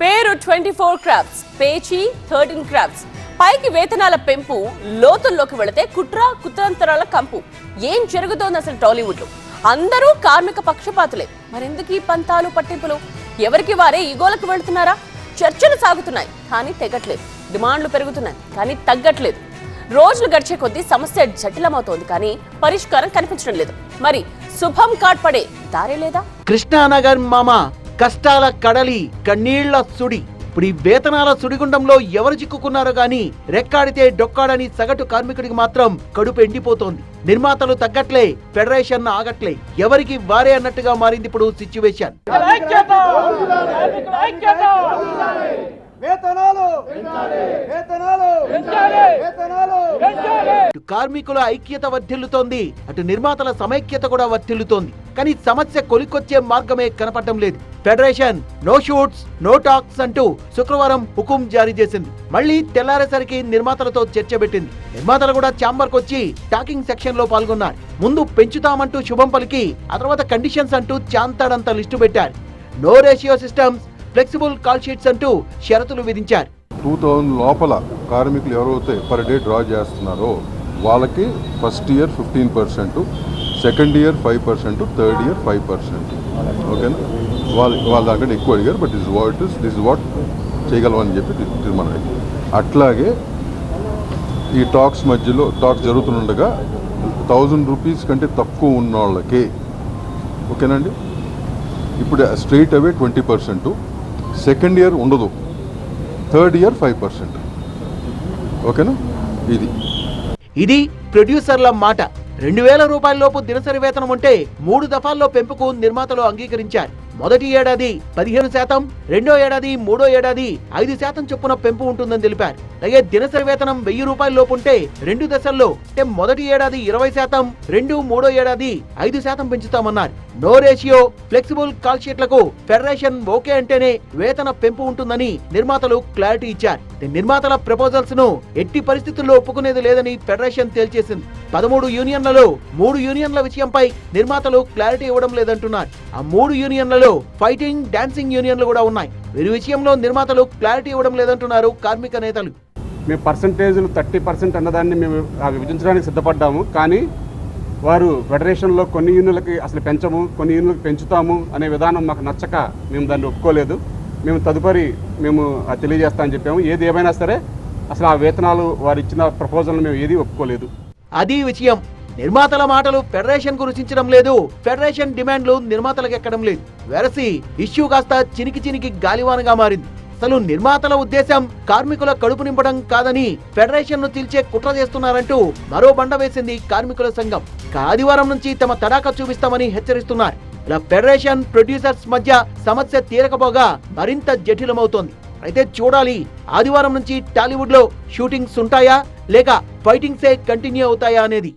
పేరు 24 క్రాఫ్ట్స్, పేచి 13 క్రాఫ్ట్స్. పైకి వేతనాల పెంపు, లోతుల్లోకి వెళితే కుట్రాంతరాల కంపు. ఏం జరుగుతోంది అసలు టాలీవుడ్ లో? అందరూ కార్మిక పక్షపాతులే. మరెందుకు ఈ పంతాలు పట్టింపులు? ఎవరికి వారే ఈగోలకు వెళుతున్నారా? చర్చలు సాగుతున్నాయి కానీ తెగట్లేదు. డిమాండ్లు పెరుగుతున్నాయి కానీ తగ్గట్లేదు. రోజులు గడిచే కొద్దీ సమస్య జటిలమవుతోంది కానీ పరిష్కారం కనిపించడం లేదు. మరి శుభం కాట్పడే దారే లేదా? కృష్ణానగర్ మామ కష్టాల కడలి, కన్నీళ్ల సుడి. ఇప్పుడు ఈ వేతనాల సుడిగుండంలో ఎవరు చిక్కుకున్నారో గాని రెక్కాడితే డొక్కాడని సగటు కార్మికుడికి మాత్రం కడుపు ఎండిపోతోంది. నిర్మాతలు తగ్గట్లే, ఫెడరేషన్ ఆగట్లే. ఎవరికి వారే అన్నట్టుగా మారింది ఇప్పుడు సిచ్యువేషన్. కార్మికుల ఐక్యత వర్ధిల్లుతోంది, అటు నిర్మాతల సమైక్యత కూడా వర్ధిల్లుతోంది. కానీ సమస్య కొలికొచ్చే మార్గమే కనపడటం లేదు. Federation no shoots no talks అంటూ శుక్రవారం హుకుం జారీ చేసింది. మళ్లీ తెల్లారేసరికి నిర్మాతలతో చర్చ పెట్టింది. నిర్మాతలు కూడా ఛాంబర్ కొచ్చి టాకింగ్ సెక్షన్ లో పాల్గొన్నారు. ముందు పెంచుతామంటూ శుభం పలికి, ఆ తర్వాత కండిషన్స్ అంటూ చాంతాడంత లిస్టు పెట్టారు. No ratio systems, flexible call sheets అంటూ షరతులు విధించారు. 2000 లోపల కార్మికులు ఎవరైతే పర్ డే డ్రా చేస్తున్నారో వాళ్ళకి first year 15%, second year 5%, third year 5%. ఓకేనా? వాళ్ళ దాంట్లో ఎక్కువ అడిగారు. బట్ దిస్ వాట్ చేయగలమని చెప్పి తీర్మానం. అట్లాగే ఈ టాక్స్ మధ్యలో టాక్స్ జరుగుతుండగా 1000 రూపీస్ కంటే తక్కువ ఉన్న వాళ్ళకి, ఓకేనండి, ఇప్పుడు స్ట్రైట్ అవే 20%, సెకండ్ ఇయర్ ఉండదు, థర్డ్ ఇయర్ 5%. ఓకేనా? ఇది ప్రొడ్యూసర్ల మాట. 2000 రూపాయల లోపు దినసరి వేతనం ఉంటే 3 దఫాల్లో పెంపుకు నిర్మాతలు అంగీకరించారు. మొదటి ఏడాది 15%, రెండో ఏడాది, మూడో ఏడాది 5% చొప్పున పెంపు ఉంటుందని తెలిపారు. అలాగే దినసరి వేతనం 1000 రూపాయల లోపు ఉంటే 2 దశల్లో, అంటే మొదటి ఏడాది 20%, రెండో మూడో ఏడాది 5% పెంచుతామన్నారు. నో రేషియో, ఫ్లెక్సిబుల్ కాల్ షీట్లకు ఫెడరేషన్ ఓకే అంటేనే వేతన పెంపు ఉంటుందని నిర్మాతలు క్లారిటీ ఇచ్చారు. నిర్మాతల ప్రపోజల్స్ ను ఎట్టి పరిస్థితుల్లో ఒప్పుకునేది లేదని ఫెడరేషన్ తేల్చేసింది. 13 యూనియన్లలో 3 యూనియన్ల విషయంపై నిర్మాతలు క్లారిటీ ఇవ్వడం లేదంటున్నారు. ఆ 3 యూనియన్లలో ఫైటింగ్, డాన్సింగ్ యూనియన్లు కూడా ఉన్నాయి. వీరి విషయంలో నిర్మాతలు క్లారిటీ ఇవ్వడం లేదంటున్నారు కార్మిక నేతలు. మేము పర్సంటేజ్లు 30% అన్నదాన్ని మేము విధించడానికి సిద్ధపడ్డాము. కానీ వారు ఫెడరేషన్లో కొన్ని యూనియన్లకి అసలు పెంచము, కొన్ని యూనియన్లకు పెంచుతాము అనే విధానం మాకు నచ్చక మేము దాన్ని ఒప్పుకోలేదు. మేము తదుపరి తెలియజేస్తామని చెప్పాము. ఏది ఏమైనా సరే అసలు ఆ వేతనాలు వారు ఇచ్చిన ప్రపోజల్ని మేము ఏది ఒప్పుకోలేదు. అది విషయం. నిర్మాతల మాటలు ఫెడరేషన్ కు రుచించడం లేదు, ఫెడరేషన్ డిమాండ్లు నిర్మాతలకు ఎక్కడం లేదు. వెరసి ఇష్యూ కాస్త చినికి గాలివానగా మారింది. అసలు నిర్మాతల ఉద్దేశం కార్మికుల కడుపు నింపడం కాదని ఫెడరేషన్ ను తీల్చే కుట్ర చేస్తున్నారంటూ మరో బండ వేసింది కార్మికుల సంఘం. ఆదివారం నుంచి తమ తడాకా చూపిస్తామని హెచ్చరిస్తున్నారు. ఇలా ఫెడరేషన్, ప్రొడ్యూసర్స్ మధ్య సమస్య తీరకపోగా మరింత జటిలమవుతోంది. అయితే చూడాలి, ఆదివారం నుంచి టాలీవుడ్ లో షూటింగ్స్ ఉంటాయా లేక ఫైటింగ్సే కంటిన్యూ అవుతాయా అనేది.